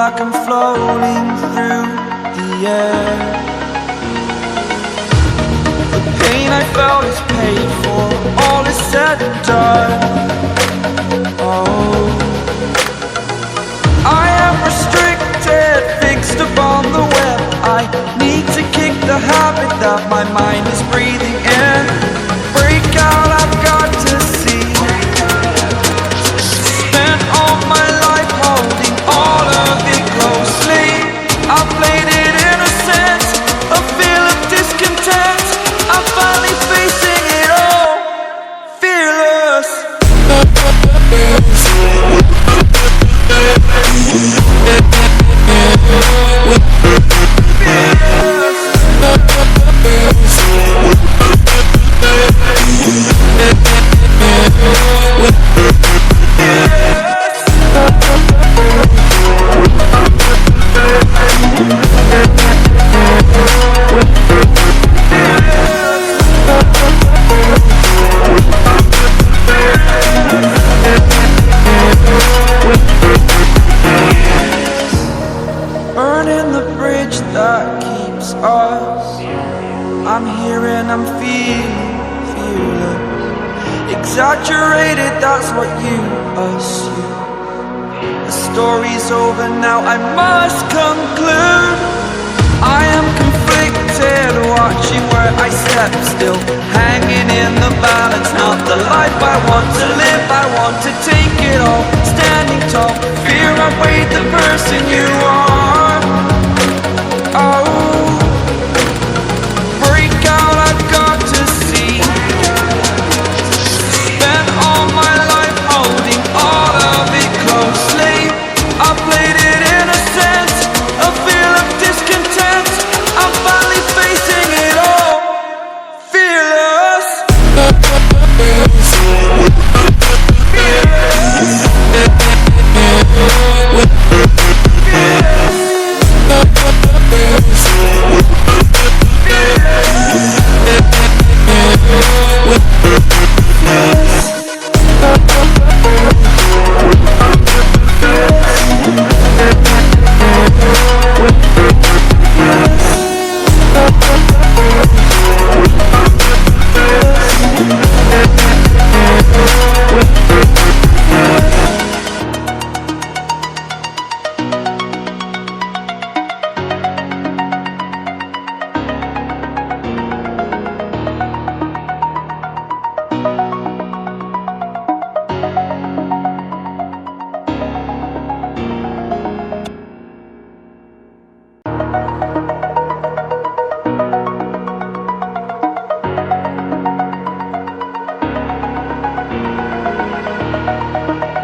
like I'm floating through the air. The pain I felt is paid for, all is said and done. Oh, I am restricted, fixed upon the web. I need to kick the habit that my mind is breathing in. Break out, I've got to see. Spent all my life holding all of it closely. I played it innocent, a feel of discontent. I'm finally facing it all, fearless. Burning the bridge that keeps us. I'm here and I'm feeling fearless. Exaggerated, that's what you assume. The story's over now, I must conclude. I am conflicted, watching where I step still, hanging in the balance. Not the life I want to live, I want to take it all. Standing tall, fear I weighed the person you are. Oh, break out, I've got to see. Spent all my life holding all of it closely. I played it innocent, a feel of discontent. I'm finally facing it all, fearless.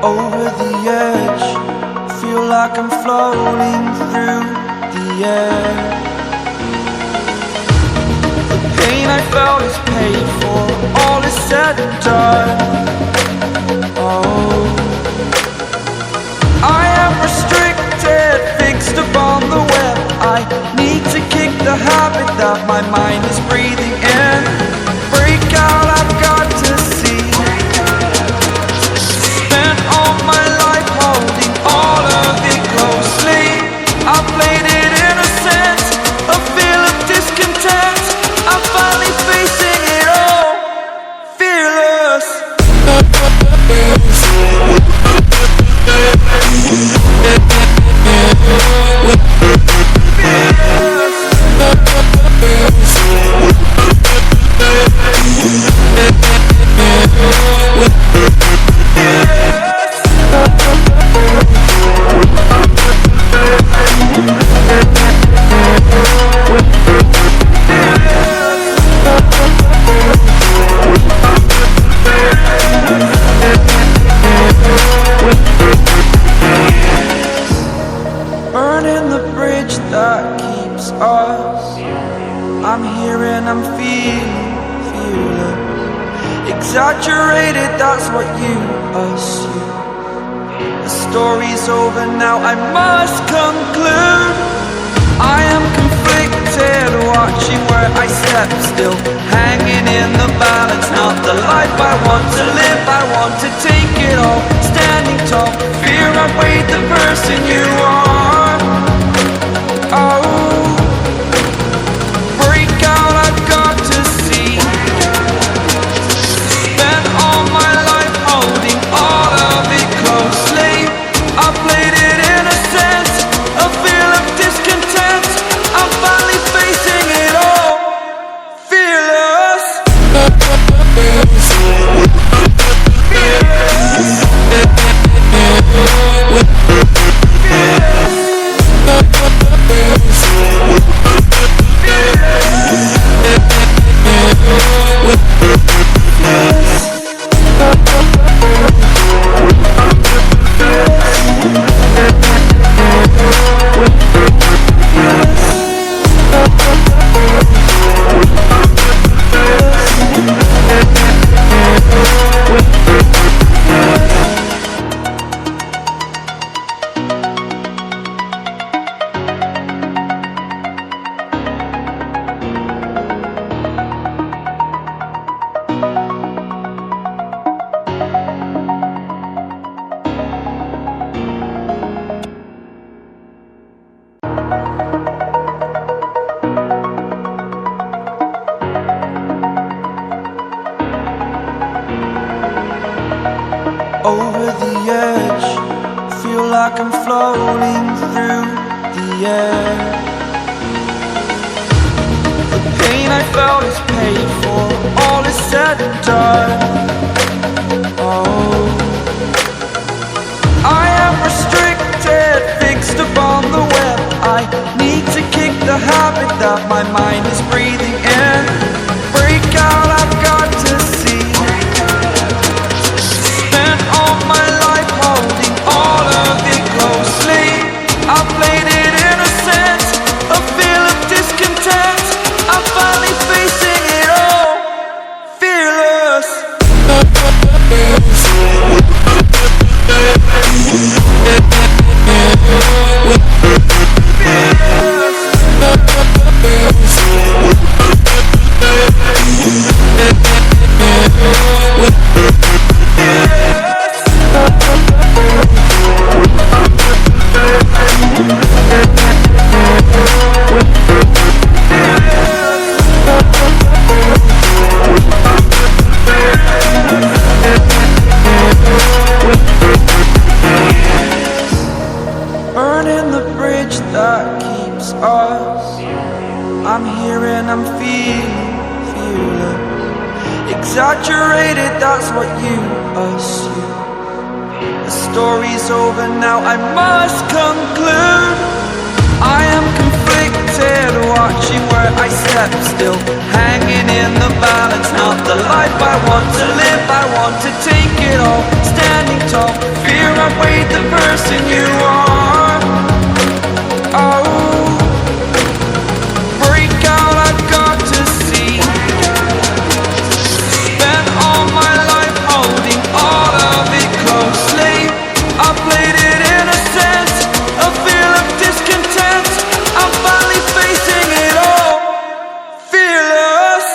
Over the edge, feel like I'm floating through the air. The pain I felt is paid for, all is said and done. Oh, I am restricted, fixed upon the web. I need to kick the habit that my mind is breathing in. Break out, I've got to see. Spent all my life holding all of it closely. I played it innocent, a feel of discontent. I'm finally facing it all, fearless. Burning the bridge that keeps us. I'm here and I'm feeling fearless. Exaggerated, that's what you assume. The story's over now, I must conclude. I am conflicted, watching where I step still, hanging in the balance. Not the life I want to live, I want to take it all. Standing tall, fear I weighed the person you are. edge, feel like I'm floating through the air. The pain I felt is paid for, all is said and done. Oh, I am restricted, fixed upon the web. I need to kick the habit that my mind is breathing in. Break out, I've got to see. Spent all my life holding all of it closely. I played it innocent, a feel of discontent. I'm finally facing it all, fearless. Burning the bridge that keeps us. I'm here and I'm feeling exaggerated, that's what you assume. The story's over now, I must conclude. I am conflicted, watching where I step, still hanging in the balance. Not the life I want to live, I want to take it all. Standing tall, fear I weighed the person you are. Oh, break out, I've got to see. Spent all my life holding all of it closely. I played it innocent, a feel of discontent. I'm finally facing it all, fearless.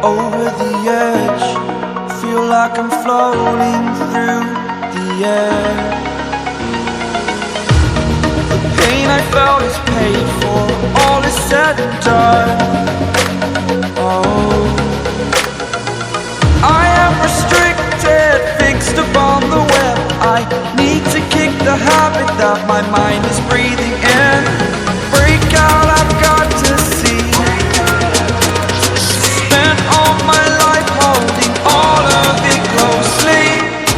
Over the edge, feel like I'm floating through the air. The pain I felt is paid for, all is said and done. Oh, I am restricted, fixed upon the web. I need to kick the habit that my mind is breathing in. Break out, I've got to see. Spent all my life holding all of it closely.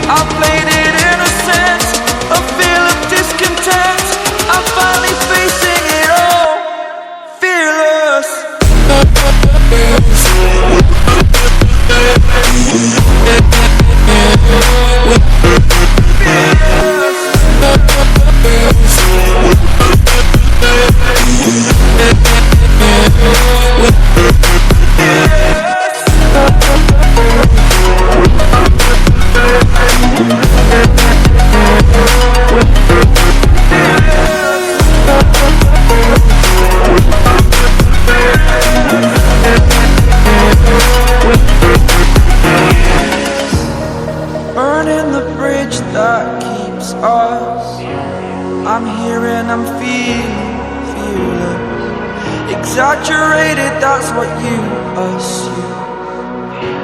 I played it innocent, a feel of discontent. I'm finally facing it all, fearless. Burning the bridge that keeps us. I'm here and I'm feeling exaggerated, that's what you assume.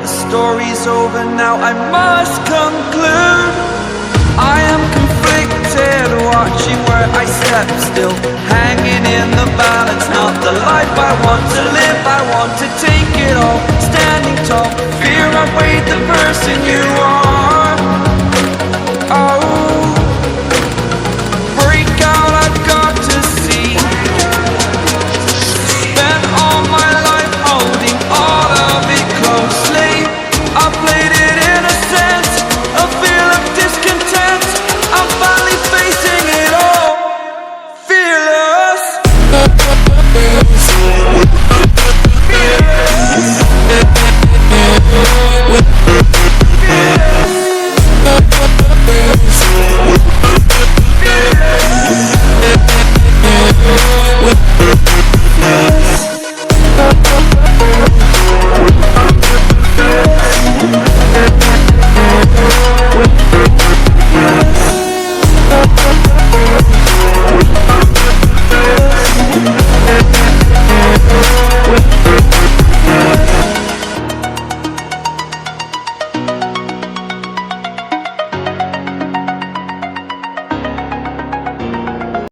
The story's over now, I must conclude. I am conflicted, conflicted, watching where I step still, hanging in the balance. Not the life I want to live, I want to take it all, standing tall. Fear I weighed the person you are.